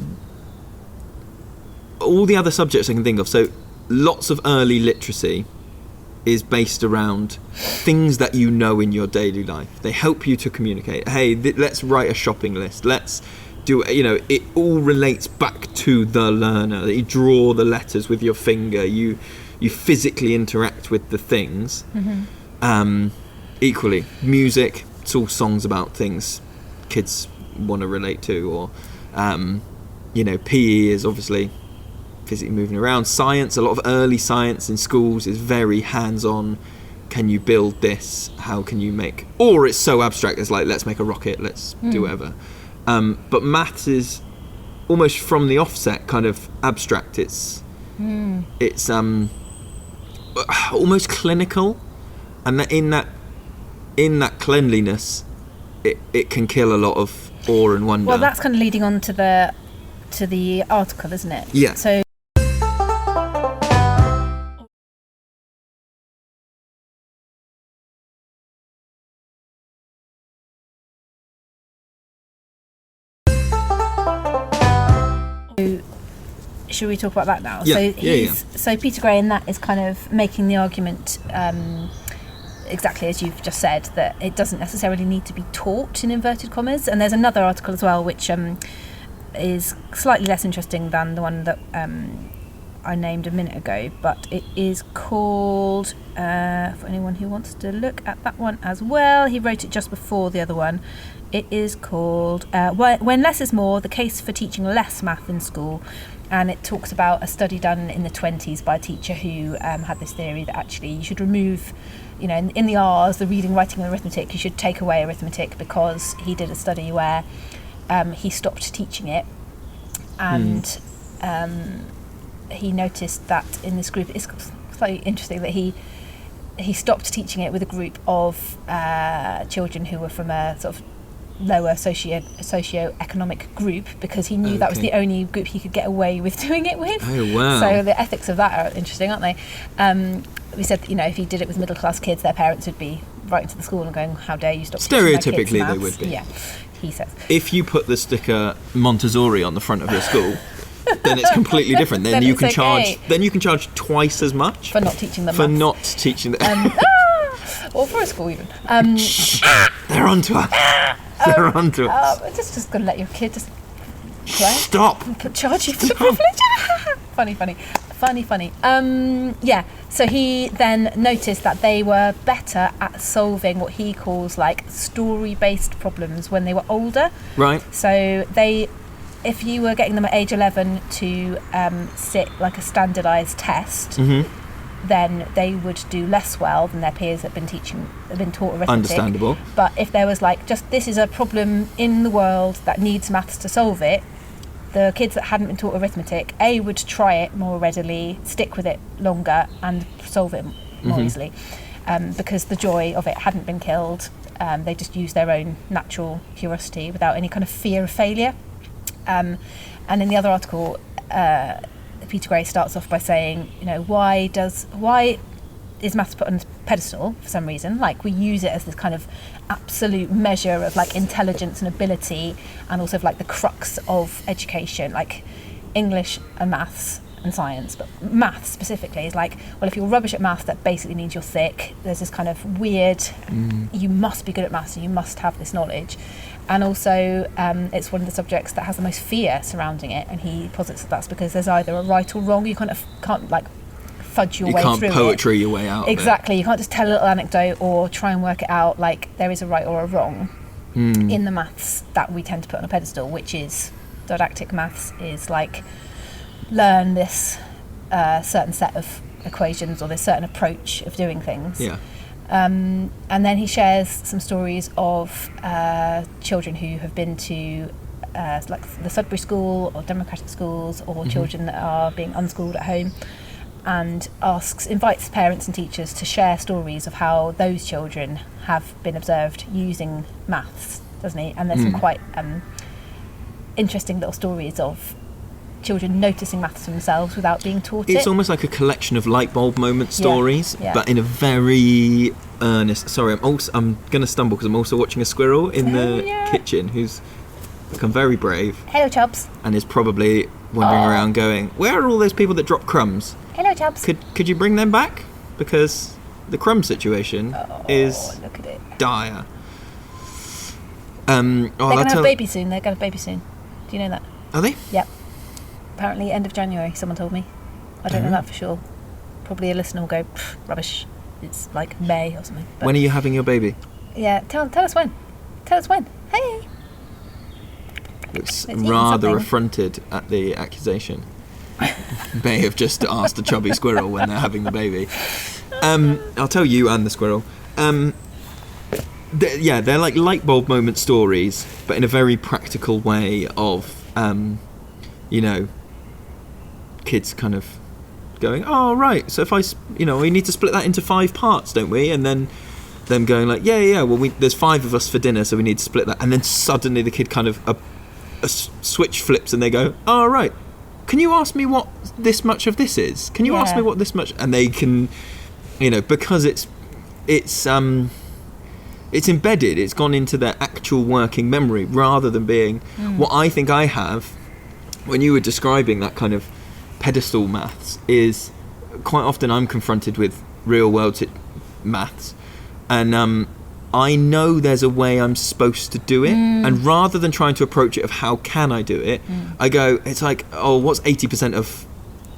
all the other subjects I can think of. So lots of early literacy is based around things that you know in your daily life. They help you to communicate. Hey, let's write a shopping list. Let's do, it all relates back to the learner. You draw the letters with your finger. You physically interact with the things. Equally, music, it's all songs about things kids want to relate to, or PE is obviously physically moving around. Science, a lot of early science in schools is very hands-on. Can you build this? How can you make... Or it's so abstract, it's like, let's make a rocket, let's do whatever. But maths is almost from the offset kind of abstract. It's almost clinical, and that in that cleanliness, it can kill a lot of awe and wonder. Well, that's kind of leading on to the article, isn't it? Yeah. So should we talk about that now? So Peter Gray in that is kind of making the argument exactly as you've just said, that it doesn't necessarily need to be taught in inverted commas. And there's another article as well which is slightly less interesting than the one that I named a minute ago, but it is called, for anyone who wants to look at that one as well, he wrote it just before the other one. It is called When Less is More, The Case for Teaching Less Math in School. And it talks about a study done in the 1920s by a teacher who had this theory that actually you should remove, in the R's, the reading, writing and arithmetic, you should take away arithmetic, because he did a study where he stopped teaching it, and he noticed that in this group, it's slightly interesting that he stopped teaching it with a group of children who were from a sort of lower socio-economic group, because he knew that was the only group he could get away with doing it with. Oh, wow. So the ethics of that are interesting, aren't they? We said that, if he did it with middle class kids, their parents would be writing to the school and going, how dare you stop teaching my kids Stereotypically maths. they would be. Yeah, he says. If you put the sticker Montessori on the front of your school, then it's completely different. Then you can charge twice as much for not teaching them for maths. not teaching them. Or for a school even. They're onto us. They're onto us. Just gonna let your kid just play. Stop. Charge you for the privilege. Funny. Yeah. So he then noticed that they were better at solving what he calls like story-based problems when they were older. Right. So if you were getting them at age 11 to sit like a standardised test, then they would do less well than their peers that have been taught arithmetic. Understandable. But if there was like, just this is a problem in the world that needs maths to solve it, the kids that hadn't been taught arithmetic, would try it more readily, stick with it longer, and solve it more easily, because the joy of it hadn't been killed. They just used their own natural curiosity without any kind of fear of failure. And in the other article, Peter Gray starts off by saying, why is maths put on a pedestal for some reason? Like, we use it as this kind of absolute measure of like intelligence and ability, and also of like the crux of education, like English and maths and science, but maths specifically is like, well, if you're rubbish at maths, that basically means you're thick. There's this kind of weird, you must be good at maths and you must have this knowledge. And also it's one of the subjects that has the most fear surrounding it, and he posits that that's because there's either a right or wrong. You kind of can't like fudge your way through it. You can't poetry your way out exactly of it. You can't just tell a little anecdote or try and work it out. Like, there is a right or a wrong in the maths that we tend to put on a pedestal, which is didactic maths is like, learn this certain set of equations or this certain approach of doing things. Yeah. And then he shares some stories of children who have been to like the Sudbury School or democratic schools, or children that are being unschooled at home, and invites parents and teachers to share stories of how those children have been observed using maths, doesn't he? And there's some quite interesting little stories of children noticing maths for themselves without being taught it. It's almost like a collection of light bulb moment stories, Yeah. but in a very earnest... Sorry, I'm going to stumble because I'm also watching a squirrel in the kitchen who's become very brave. Hello, Chubbs. And is probably wandering around going, where are all those people that drop crumbs? Hello, Chubbs. Could you bring them back? Because the crumb situation is look at it. dire. They're going to have a baby soon. They're going to have a baby soon. Do you know that? Are they? Yep. Apparently end of January, someone told me. I don't know that for sure. Probably a listener will go, rubbish. It's like May or something. But when are you having your baby? yeah, tell us when. Tell us when. Hey! Looks It's eating rather something. affronted at the accusation. May have just asked a chubby squirrel when they're having the baby. I'll tell you and the squirrel. They're like light bulb moment stories, but in a very practical way of, kids kind of going, oh, right, so if we need to split that into 5 parts, don't we? And then them going like, well, there's 5 of us for dinner, so we need to split that. And then suddenly the kid kind of, a switch flips and they go, oh, right, can you ask me what this much of this is? Can you ask me what this much? And they can, because it's embedded, it's gone into their actual working memory rather than being what I think I have when you were describing that kind of pedestal maths is quite often I'm confronted with real world maths, and I know there's a way I'm supposed to do it, and rather than trying to approach it of how can I do it, I go, it's like, oh, what's 80% of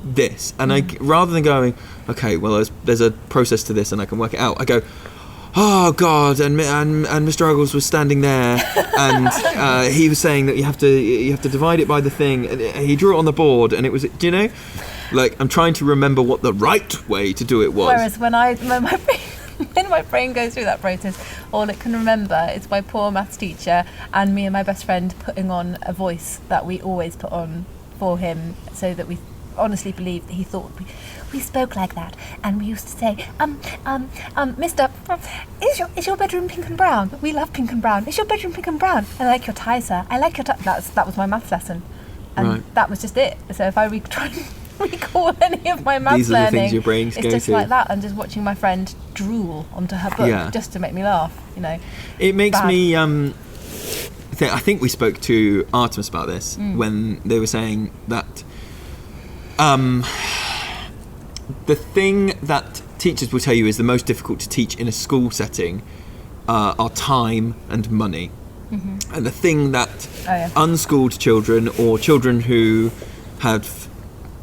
this? And rather than going, okay, well, there's a process to this and I can work it out, I go, oh God, and Mr. Uggles was standing there, and he was saying that you have to divide it by the thing, and he drew it on the board, and it was, like I'm trying to remember what the right way to do it was. Whereas when my brain goes through that process, all it can remember is my poor maths teacher and me and my best friend putting on a voice that we always put on for him, so that we honestly believed that he thought we spoke like that, and we used to say, Mister, is your bedroom pink and brown? We love pink and brown. Is your bedroom pink and brown? I like your tie, sir. I like your tie. That was my maths lesson, and that was just it. So if I try and recall any of my maths these are the learning, things your brains it's go just to. like that, and just watching my friend drool onto her book just to make me laugh. It makes Bad. me. I think we spoke to Artemis about this when they were saying that. The thing that teachers will tell you is the most difficult to teach in a school setting are time and money. And the thing that unschooled children or children who have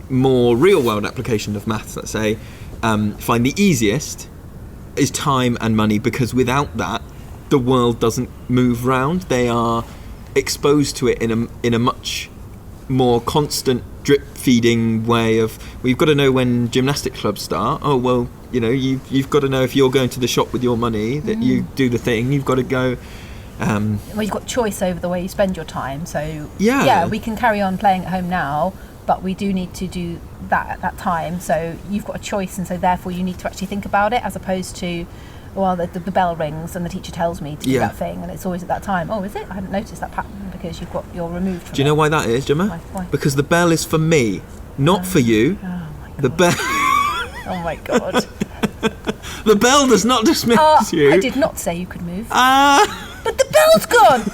more real-world application of maths, let's say, find the easiest is time and money, because without that, the world doesn't move round. They are exposed to it in a much more constant drip feeding way of, well, you've got to know when gymnastic clubs start. Oh, well, you've got to know if you're going to the shop with your money that you do the thing. You've got to go. Well, you've got choice over the way you spend your time. So we can carry on playing at home now, but we do need to do that at that time. So you've got a choice, and so therefore you need to actually think about it, as opposed to, well, the bell rings and the teacher tells me to do that thing, and it's always at that time. Oh, is it? I hadn't noticed that pattern, because you're removed from it. Do you know why that is, Gemma? Why? Because the bell is for me, not for you. Oh my God. The bell. Oh my God. The bell does not dismiss you. I did not say you could move. But the bell's gone.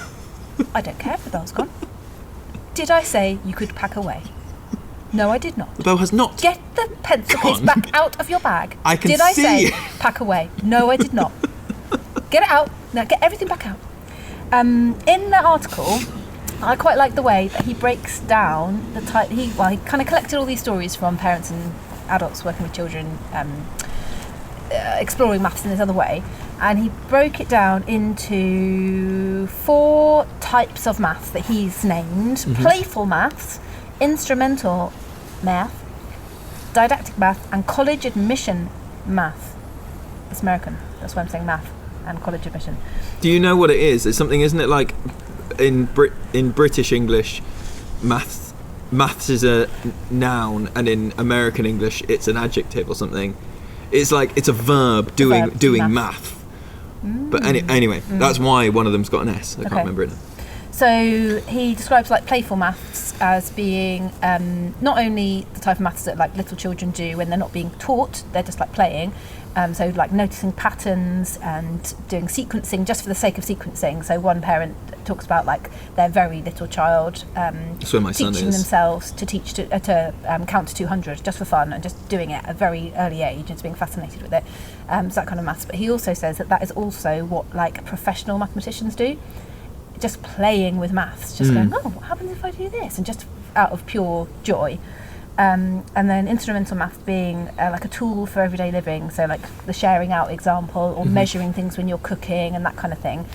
I don't care if the bell's gone. Did I say you could pack away? No, I did not. The bell has not. Get the pencil case back out of your bag. I can Did I see. say pack away? No, I did not. Get it out. Now get everything back out. In the article, I quite like the way that he breaks down the type. He kind of collected all these stories from parents and adults working with children, exploring maths in this other way, and he broke it down into 4 types of maths that he's named: playful maths, instrumental math, didactic math, and college admission math. It's American. That's why I'm saying math and college admission. Do you know what it is? It's something, isn't it, like in British English, maths is a noun, and in American English it's an adjective or something. It's like it's a verb doing math. But anyway, that's why one of them's got an S. I can't remember it. So he describes like playful maths as being not only the type of maths that like little children do when they're not being taught, they're just like playing. So like noticing patterns and doing sequencing just for the sake of sequencing. So one parent talks about like their very little child teaching themselves to count to 200 just for fun and just doing it at a very early age and just being fascinated with it. So that kind of maths. But he also says that is also what like professional mathematicians do. Just playing with maths, just going, oh, what happens if I do this? And just out of pure joy. And then instrumental maths being like a tool for everyday living, so like the sharing out example or measuring things when you're cooking and that kind of thing,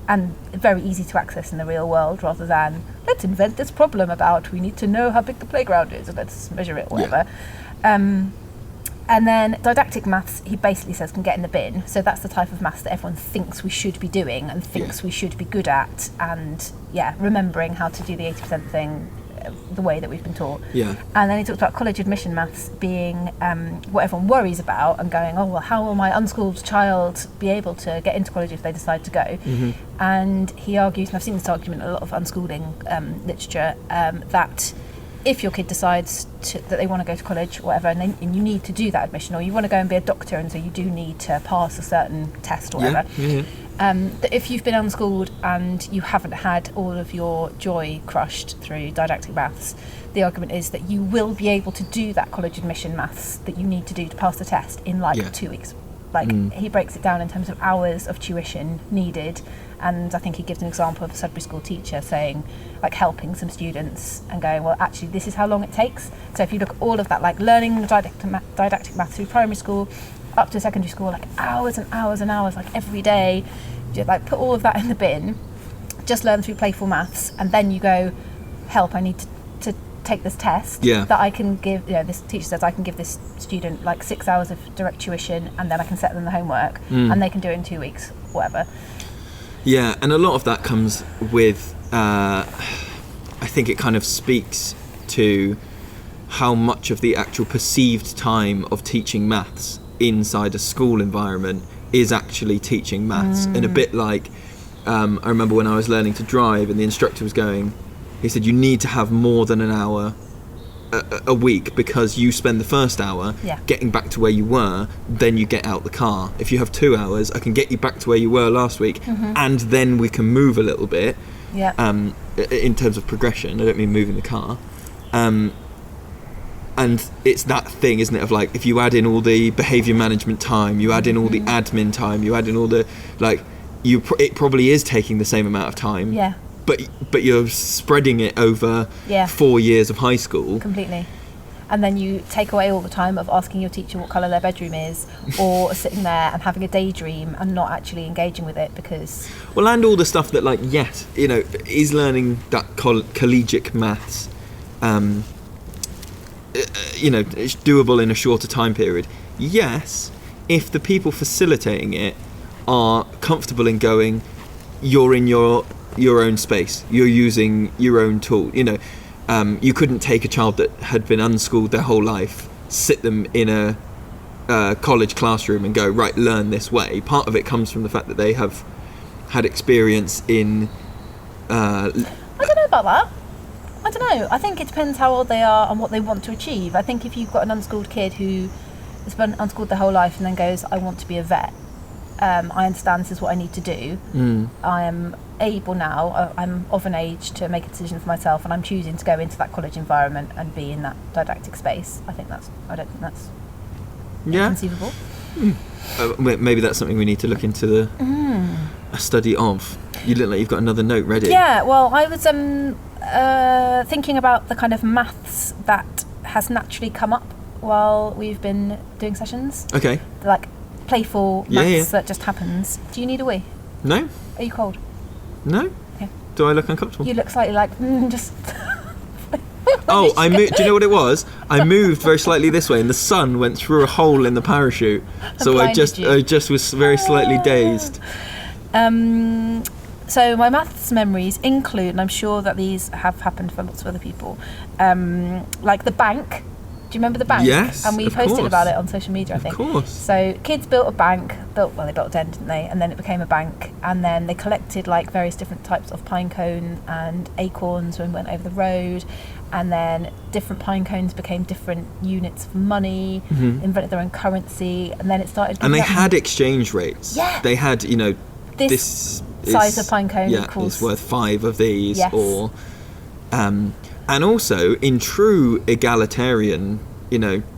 and very easy to access in the real world rather than let's invent this problem about we need to know how big the playground is and let's measure it or whatever. And then didactic maths, he basically says, can get in the bin. So that's the type of maths that everyone thinks we should be doing and thinks we should be good at, and remembering how to do the 80% thing the way that we've been taught. Yeah. And then he talks about college admission maths being what everyone worries about and going, oh, well, how will my unschooled child be able to get into college if they decide to go? And he argues, and I've seen this argument in a lot of unschooling literature, that if your kid decides that they want to go to college or whatever, and you need to do that admission, or you want to go and be a doctor and so you do need to pass a certain test or whatever, that if you've been unschooled and you haven't had all of your joy crushed through didactic maths, the argument is that you will be able to do that college admission maths that you need to do to pass the test in 2 weeks. He breaks it down in terms of hours of tuition needed, and I think he gives an example of a Sudbury school teacher saying, like, helping some students and going, well, actually, this is how long it takes. So if you look at all of that, like learning didactic maths through primary school up to secondary school, like hours and hours and hours, like every day, just like put all of that in the bin, just learn through playful maths, and then you go, help, I need to take this test that I can give, this teacher says I can give this student like 6 hours of direct tuition, and then I can set them the homework and they can do it in 2 weeks, whatever. Yeah, and a lot of that comes with, I think it kind of speaks to how much of the actual perceived time of teaching maths inside a school environment is actually teaching maths. And a bit like, I remember when I was learning to drive and the instructor was going, he said, you need to have more than an hour a week, because you spend the first hour getting back to where you were, then you get out the car. If you have 2 hours, I can get you back to where you were last week, and then we can move a little bit in terms of progression. I don't mean moving the car. And it's that thing, isn't it, of like, if you add in all the behaviour management time, you add in all the admin time, you add in all the, like, it probably is taking the same amount of time. Yeah. But you're spreading it over 4 years of high school. Completely. And then you take away all the time of asking your teacher what colour their bedroom is, or sitting there and having a daydream and not actually engaging with it because... Well, and all the stuff that, like, yes, is learning that collegiate maths, it's doable in a shorter time period. Yes, if the people facilitating it are comfortable in going, you're in your own space, you're using your own tool. You couldn't take a child that had been unschooled their whole life, sit them in a college classroom and go, right, learn this way. Part of it comes from the fact that they have had experience in... I don't know about that. I don't know. I think it depends how old they are and what they want to achieve. I think if you've got an unschooled kid who has been unschooled their whole life and then goes, I want to be a vet, I understand this is what I need to do. I am able now, I'm of an age to make a decision for myself, and I'm choosing to go into that college environment and be in that didactic space. I don't think that's inconceivable. Maybe that's something we need to look into a study of. You look like you've got another note ready. Yeah, well, I was thinking about the kind of maths that has naturally come up while we've been doing sessions. Okay. Like playful maths that just happens. Do you need a wee? No. Are you cold? No. Okay. Do I look uncomfortable? You look slightly like, just... Oh, do you know what it was? I moved very slightly this way, and the sun went through a hole in the parachute. So I just was very slightly dazed. So my maths memories include, and I'm sure that these have happened for lots of other people, like the bank. Do you remember the bank? Yes, and we posted about it on social media, I think. Of course. So kids built a bank. They built a den, didn't they? And then it became a bank. And then they collected like various different types of pine cone and acorns when we went over the road. And then different pine cones became different units of money. Invented their own currency, and then it started. And they had exchange rates. Yeah. They had, this size of pine cone equals it's worth 5 of these, yes. or and also in true egalitarian,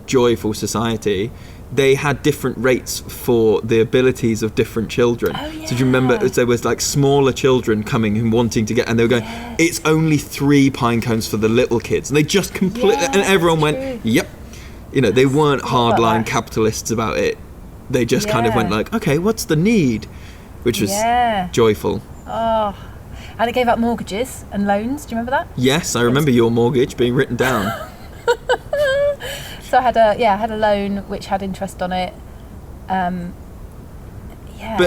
joyful society, they had different rates for the abilities of different children. Oh, yeah. So do you remember there was like smaller children coming and wanting to get, and they were going, yes. It's only 3 pine cones for the little kids, and they just completely, and everyone went, yep. They weren't hardline capitalists about it. They just kind of went like, okay, what's the need? Which was joyful. Oh, and it gave out mortgages and loans. Do you remember that? Yes, I remember your mortgage being written down. So I had a loan which had interest on it. But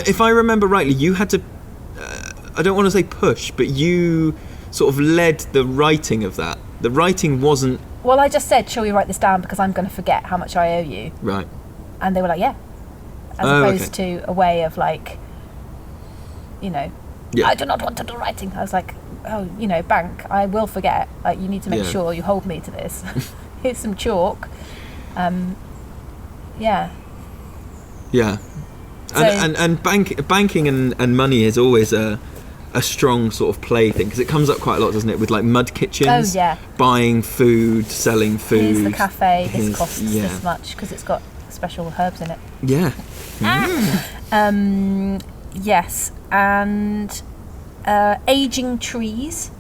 if I remember rightly, you had to, I don't want to say push, but you sort of led the writing of that. The writing wasn't... Well, I just said, shall we write this down because I'm going to forget how much I owe you. Right. And they were like, yeah. As opposed to a way of like, I do not want to do writing. I was like, bank, I will forget. Like, you need to make sure you hold me to this. Here's some chalk. Yeah. And banking and money is always a strong sort of play thing, because it comes up quite a lot, doesn't it, with like mud kitchens. Oh, yeah. Buying food, selling food. Here's the cafe, this costs this much because it's got special herbs in it. Yeah. Yes, and aging trees,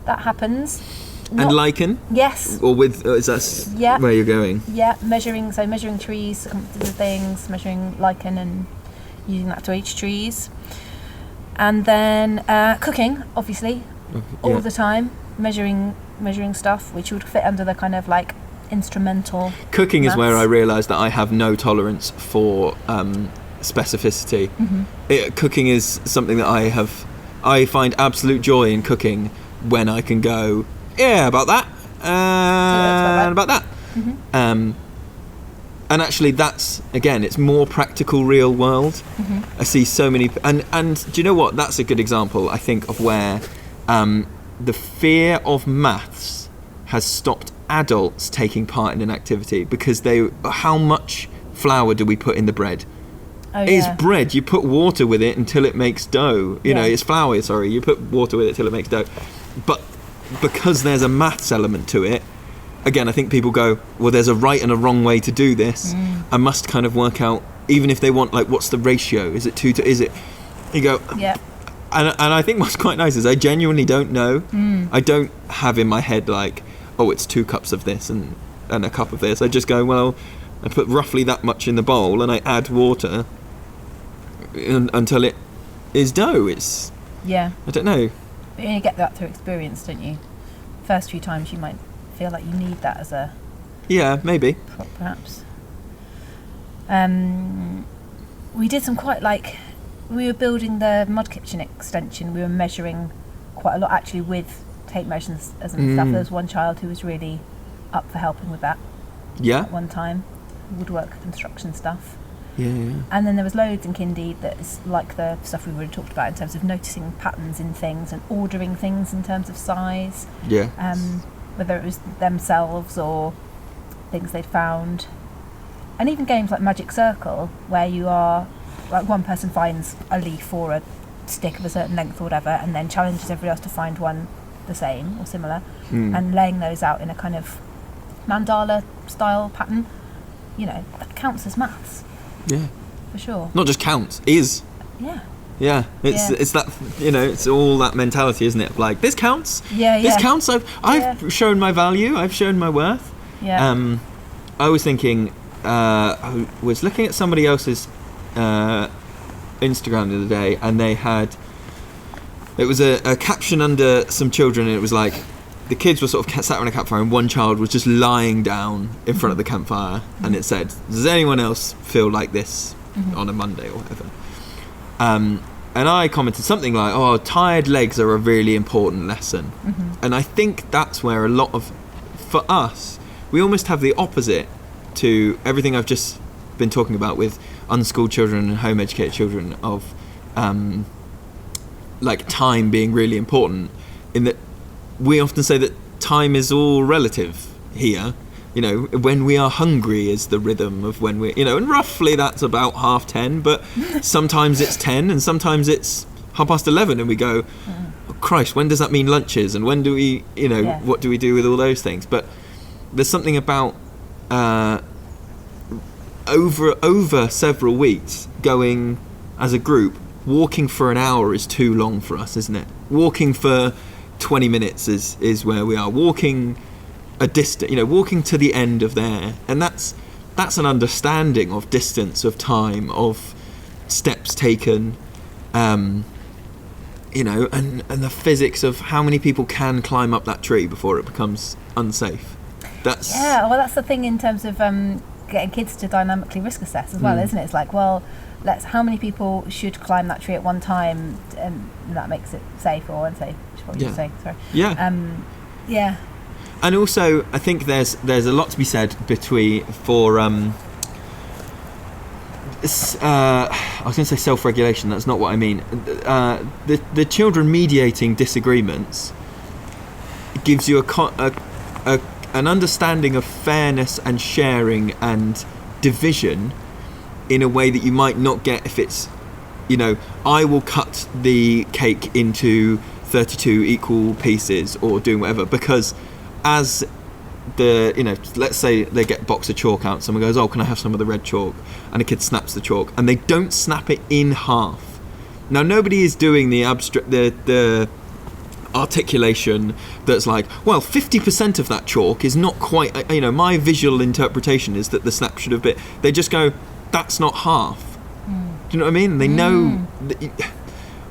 that happens. And lichen? Yes. Or is that where you're going? Yeah, measuring trees, circumferences of things, measuring lichen and using that to age trees. And then cooking, obviously, all the time, measuring stuff, which would fit under the kind of like instrumental. Cooking is where I realised that I have no tolerance for specificity. Cooking is something that I find absolute joy in cooking when I can go, about that, and about that. And actually that's, again, it's more practical real world. I see so many, and do you know what, that's a good example, I think, of where the fear of maths has stopped adults taking part in an activity, because how much flour do we put in the bread? It's bread. You put water with it until it makes dough. It's flour, sorry. You put water with it till it makes dough. But because there's a maths element to it, again, I think people go, well, there's a right and a wrong way to do this. I must kind of work out, even if they want, like, what's the ratio? Is it 2 to... Is it... You go... Yeah. And I think what's quite nice is I genuinely don't know. I don't have in my head, like, oh, it's 2 cups of this and a cup of this. I just go, well, I put roughly that much in the bowl and I add water until it is dough. It's... Yeah. I don't know. But you only get that through experience, don't you? First few times you might feel like you need that as a... Yeah, maybe. Perhaps. We did some quite, like... We were building the mud kitchen extension. We were measuring quite a lot, actually, with tape measures and stuff. There was one child who was really up for helping with that. Yeah. At one time. Woodwork, construction stuff. Yeah. And then there was loads in kindy that is like the stuff we already talked about in terms of noticing patterns in things and ordering things in terms of size. Yeah. Whether it was themselves or things they'd found. And even games like Magic Circle, where you are, like, one person finds a leaf or a stick of a certain length or whatever, and then challenges everybody else to find one the same or similar, and laying those out in a kind of mandala style pattern. That counts as maths. Yeah. For sure. Not just counts, is. Yeah. Yeah, it's that, it's all that mentality, isn't it? Like, this counts. Yeah. This counts. I've shown my value. I've shown my worth. Yeah. I was thinking, I was looking at somebody else's Instagram the other day, and it was a caption under some children, and it was like, the kids were sort of sat around a campfire, and one child was just lying down in front of the campfire, and it said, does anyone else feel like this on a Monday or whatever? And I commented something like, oh, tired legs are a really important lesson. And I think that's where a lot of, for us, we almost have the opposite to everything I've just been talking about with unschooled children and home educated children, of like time being really important, in that we often say that time is all relative here. You know, when we are hungry is the rhythm of when we're, you know, and roughly that's about 10:30, but sometimes it's 10 and sometimes it's 11:30, and we go, oh, Christ, when does that mean lunch is? And when do we, you know, what do we do with all those things? But there's something about over several weeks going as a group, walking for an hour is too long for us, isn't it? Walking for 20 minutes is where we are. Walking a distance, you know, walking to the end of there, and that's an understanding of distance, of time, of steps taken, you know, and the physics of how many people can climb up that tree before it becomes unsafe. That's the thing in terms of getting kids to dynamically risk assess as well, isn't it? It's like, well, how many people should climb that tree at one time, and that makes it safe or unsafe. What you say? Sorry. Yeah. And also, I think there's a lot to be said for I was going to say self-regulation. That's not what I mean. The children mediating disagreements gives you an understanding of fairness and sharing and division in a way that you might not get if it's, you know, I will cut the cake into 32 equal pieces or doing whatever, because as the, you know, let's say they get a box of chalk out, someone goes, oh, can I have some of the red chalk? And a kid snaps the chalk, and they don't snap it in half. Now, nobody is doing the articulation that's like, well, 50% of that chalk is not quite, you know, my visual interpretation is that the snap should have been. They just go, that's not half. Do you know what I mean? They know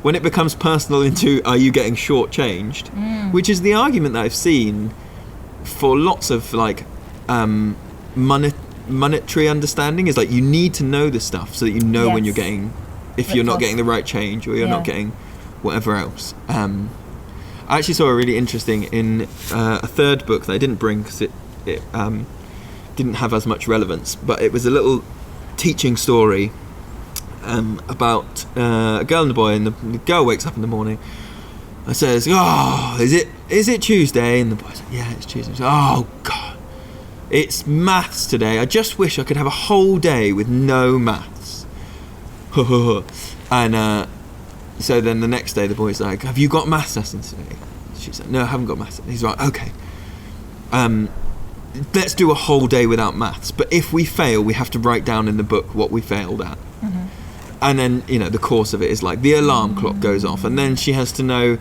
when it becomes personal into, are you getting shortchanged? Which is the argument that I've seen for lots of like monetary understanding, is like, you need to know this stuff so that you know when you're getting, if you're not getting the right change, or you're not getting whatever else. I actually saw a really interesting in a third book that I didn't bring because it didn't have as much relevance, but it was a little teaching story about a girl and a boy, and the girl wakes up in the morning and says, oh, is it Tuesday? And the boy says, yeah, it's Tuesday. Says, oh God, it's maths today. I just wish I could have a whole day with no maths. And so then the next day the boy's like, have you got maths lessons today? She's like, no, I haven't got maths. He's like, okay, let's do a whole day without maths, but if we fail, we have to write down in the book what we failed at. And then, you know, the course of it is like the alarm clock goes off, and then she has to know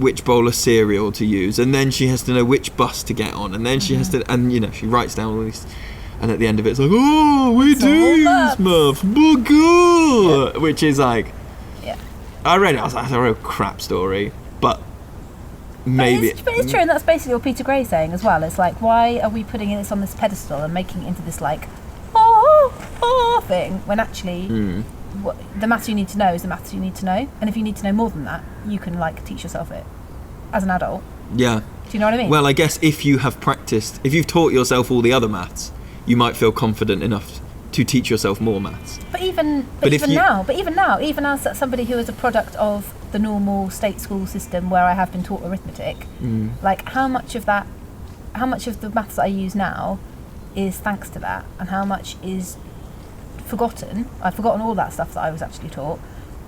which bowl of cereal to use, and then she has to know which bus to get on, and then she has to, and you know, she writes down all these, and at the end of it, it's like, oh, we do use maths, which is like, I read it, I was like, that's a real crap story, but maybe. But it's true, and that's basically what Peter Gray's saying as well. It's like, why are we putting this on this pedestal and making it into this like, thing, when actually the maths you need to know is the maths you need to know, and if you need to know more than that, you can like teach yourself it as an adult. Yeah. Do you know what I mean? Well, I guess if you have practiced, if you've taught yourself all the other maths, you might feel confident enough to teach yourself more maths. But even now, even as somebody who is a product of the normal state school system where I have been taught arithmetic, like how much of the maths that I use now is thanks to that, and how much is forgotten. I've forgotten all that stuff that I was actually taught,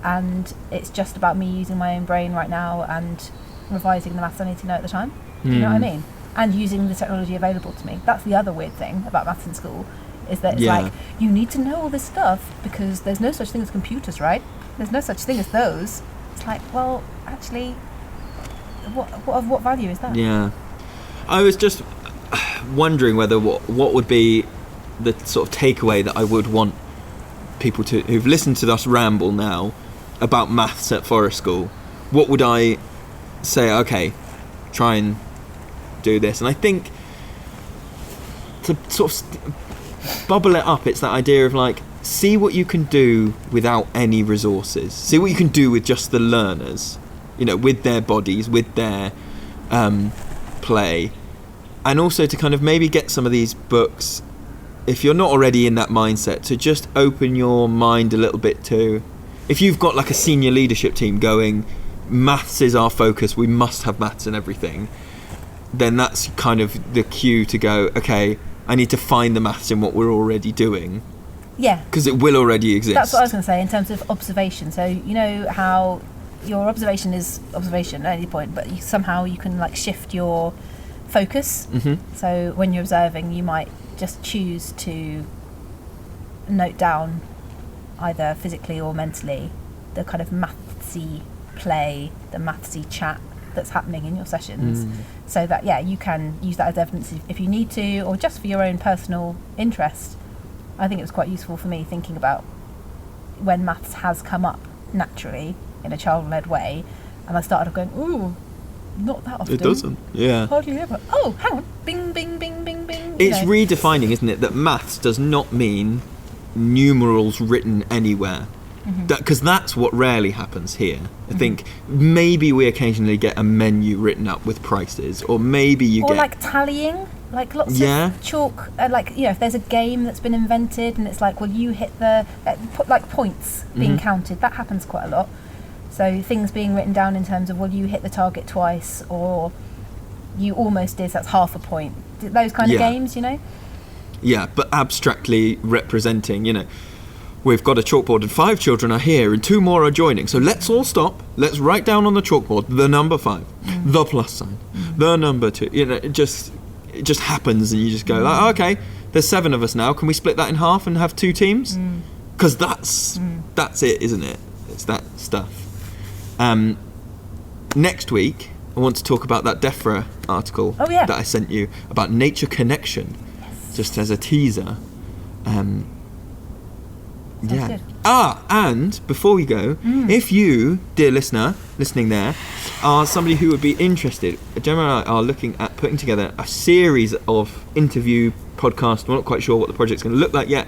and it's just about me using my own brain right now and revising the maths I need to know at the time. Do you know what I mean? And using the technology available to me. That's the other weird thing about maths in school, is that it's like, you need to know all this stuff because there's no such thing as computers, right? There's no such thing as those. It's like, well, actually, what value is that? Yeah. I was just wondering whether what would be the sort of takeaway that I would want people who've listened to us ramble now about maths at Forest School. What would I say? Okay, try and do this. And I think to sort of bubble it up, it's that idea of like, see what you can do without any resources. See what you can do with just the learners, you know, with their bodies, with their play. And also to kind of maybe get some of these books, if you're not already in that mindset, to just open your mind a little bit to, if you've got like a senior leadership team going, maths is our focus, we must have maths and everything, then that's kind of the cue to go, okay, I need to find the maths in what we're already doing. Yeah. Because it will already exist. That's what I was going to say in terms of observation. So you know how your observation is observation at any point, but somehow you can like shift your focus. Mm-hmm. So when you're observing, you might just choose to note down either physically or mentally the kind of mathsy play, the mathsy chat that's happening in your sessions, so that you can use that as evidence if you need to, or just for your own personal interest. I think it was quite useful for me thinking about when maths has come up naturally in a child-led way, and I started going, ooh, not that often. It doesn't, yeah. Hardly ever. Oh, hang on. Bing, bing, bing, bing, bing. It's redefining, isn't it, that maths does not mean numerals written anywhere. Because that's what rarely happens here. I think maybe we occasionally get a menu written up with prices, or maybe you or get... like tallying, like lots of chalk, like, you know, if there's a game that's been invented and it's like, well, you hit the... put like points being counted, that happens quite a lot. So things being written down in terms of, well, you hit the target twice, or you almost did, so that's half a point. Those kind of games, you know? Yeah, but abstractly representing, you know, we've got a chalkboard and 5 children are here and 2 more are joining. So let's all stop. Let's write down on the chalkboard the number 5, the plus sign, the number 2. You know, it just happens, and you just go like, okay, there's 7 of us now. Can we split that in half and have 2 teams? Because that's it, isn't it? It's that stuff. Next week, I want to talk about that DEFRA article that I sent you about nature connection, just as a teaser. Good. And before we go, if you, dear listener, listening there, are somebody who would be interested, Gemma and I are looking at putting together a series of interview podcasts. We're not quite sure what the project's going to look like yet,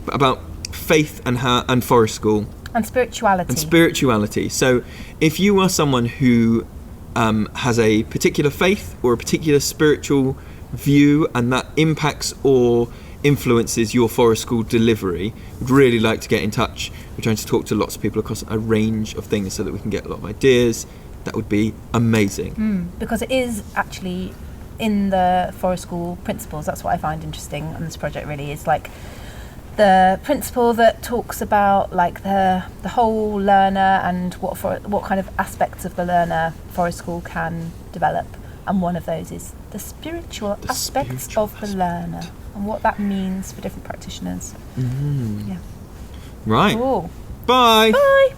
but about faith and forest school. And spirituality. So if you are someone who has a particular faith or a particular spiritual view, and that impacts or influences your forest school delivery, would really like to get in touch. We're trying to talk to lots of people across a range of things so that we can get a lot of ideas. That would be amazing. Because it is actually in the forest school principles. That's what I find interesting on this project, really. It's like the principle that talks about like the whole learner and what kind of aspects of the learner forest school can develop. And one of those is the spiritual aspects of the learner, and what that means for different practitioners. Yeah. Right. Cool. Bye. Bye.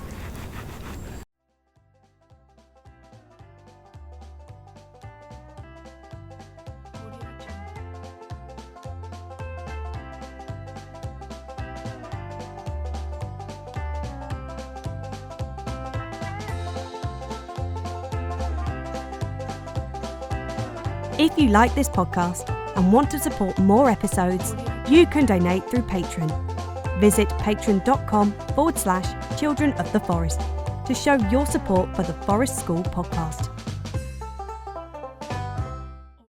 If you like this podcast and want to support more episodes, you can donate through Patreon. Visit patreon.com/Children of the Forest to show your support for the Forest School podcast.